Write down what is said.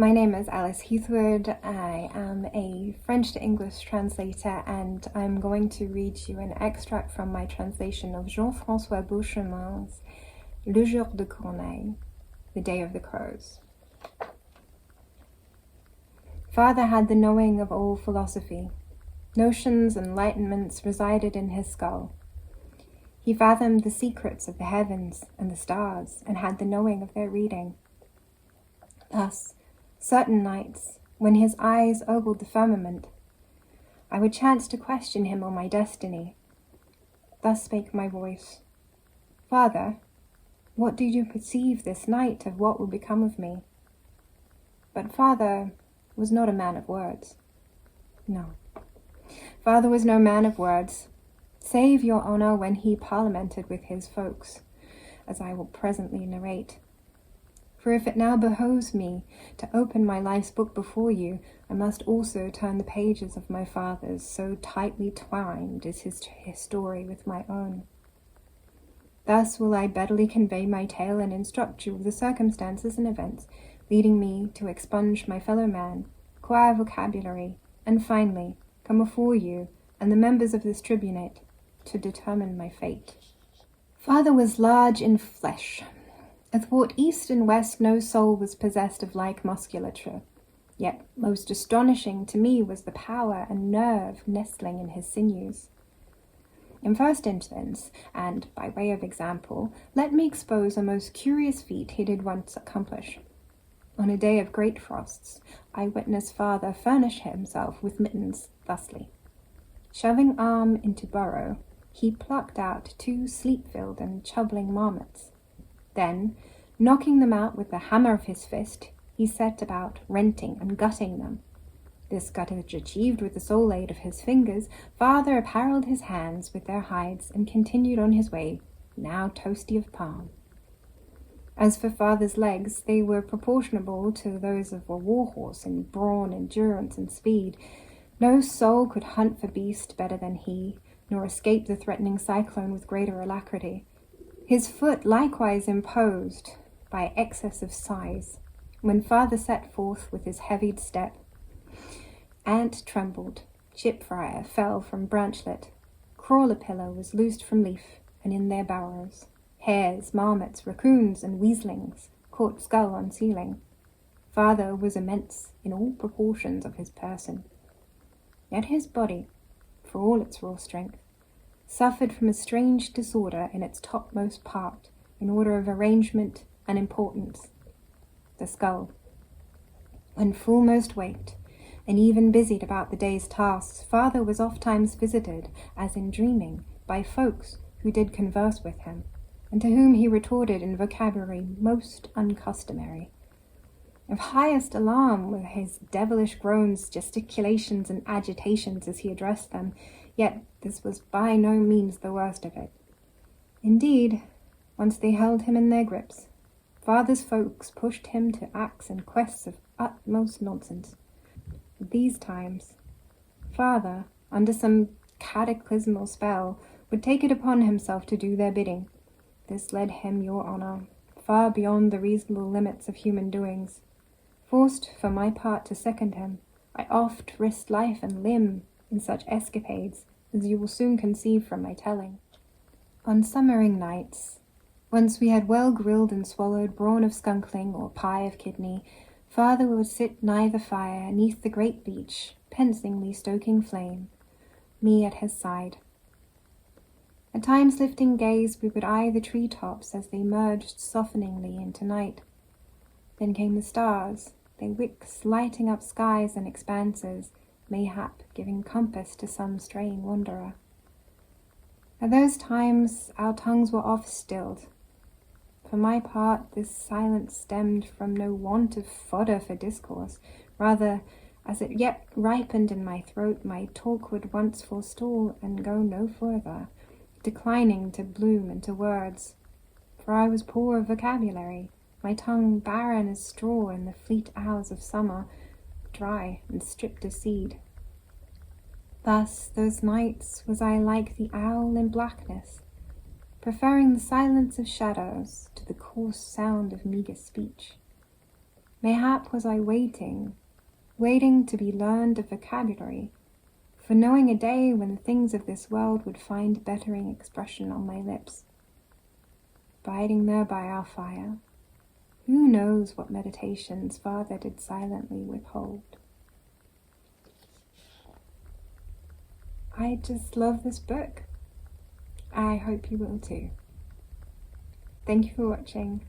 My name is Alice Heathwood. I am a French to English translator, and I'm going to read you an extract from my translation of Jean-François Beauchemin's Jour de Corneilles, the Day of the Crows. Father had the knowing of all philosophy. Notions and enlightenments resided in his skull. He fathomed the secrets of the heavens and the stars, and had the knowing of their reading. Thus, certain nights, when his eyes ogled the firmament, I would chance to question him on my destiny. Thus spake my voice, "Father, what did you perceive this night of what will become of me?" But father was not a man of words. No, father was no man of words, save your honour when he parliamented with his folks, as I will presently narrate. For if it now behoves me to open my life's book before you, I must also turn the pages of my father's, so tightly twined is his story with my own. Thus will I readily convey my tale and instruct you of the circumstances and events leading me to expunge my fellow man, acquire vocabulary, and finally come before you and the members of this tribunate to determine my fate. Father was large in flesh. Athwart east and west no soul was possessed of like musculature, yet most astonishing to me was the power and nerve nestling in his sinews. In first instance, and by way of example, let me expose a most curious feat he did once accomplish. On a day of great frosts, I witnessed father furnish himself with mittens thusly. Shoving arm into burrow, he plucked out 2 sleep-filled and chubbling marmots. Then, knocking them out with the hammer of his fist, he set about renting and gutting them. This guttage achieved with the sole aid of his fingers, father apparelled his hands with their hides and continued on his way, now toasty of palm. As for father's legs, they were proportionable to those of a war-horse in brawn, endurance, and speed. No soul could hunt for beast better than he, nor escape the threatening cyclone with greater alacrity. His foot likewise imposed by excess of size. When father set forth with his heavied step, ant trembled, chip-friar fell from branchlet, crawler-pillar was loosed from leaf, and in their burrows, hares, marmots, raccoons, and weaslings caught skull on ceiling. Father was immense in all proportions of his person, yet his body, for all its raw strength, suffered from a strange disorder in its topmost part, in order of arrangement and importance. The skull. When fullmost waked, and even busied about the day's tasks, father was ofttimes visited, as in dreaming, by folks who did converse with him, and to whom he retorted in vocabulary most uncustomary. Of highest alarm were his devilish groans, gesticulations, and agitations as he addressed them, yet this was by no means the worst of it. Indeed, once they held him in their grips, father's folks pushed him to acts and quests of utmost nonsense. At these times, father, under some cataclysmal spell, would take it upon himself to do their bidding. This led him, your honour, far beyond the reasonable limits of human doings. Forced, for my part, to second him, I oft risked life and limb in such escapades, as you will soon conceive from my telling. On summering nights, once we had well grilled and swallowed brawn of skunkling or pie of kidney, father would sit nigh the fire, neath the great beech, pensively stoking flame, me at his side. At times lifting gaze, we would eye the tree-tops as they merged softeningly into night. Then came the stars, their wicks lighting up skies and expanses, mayhap giving compass to some straying wanderer. At those times our tongues were oft stilled. For my part, this silence stemmed from no want of fodder for discourse. Rather, as it yet ripened in my throat, my talk would once forestall and go no further, declining to bloom into words. For I was poor of vocabulary, my tongue barren as straw in the fleet hours of summer, dry and stripped of seed. Thus those nights was I like the owl in blackness, preferring the silence of shadows to the coarse sound of meagre speech. Mayhap was I waiting to be learned of vocabulary, for knowing a day when the things of this world would find bettering expression on my lips. Biding there by our fire, who knows what meditations Father did silently withhold. I just love this book. I hope you will too. Thank you for watching.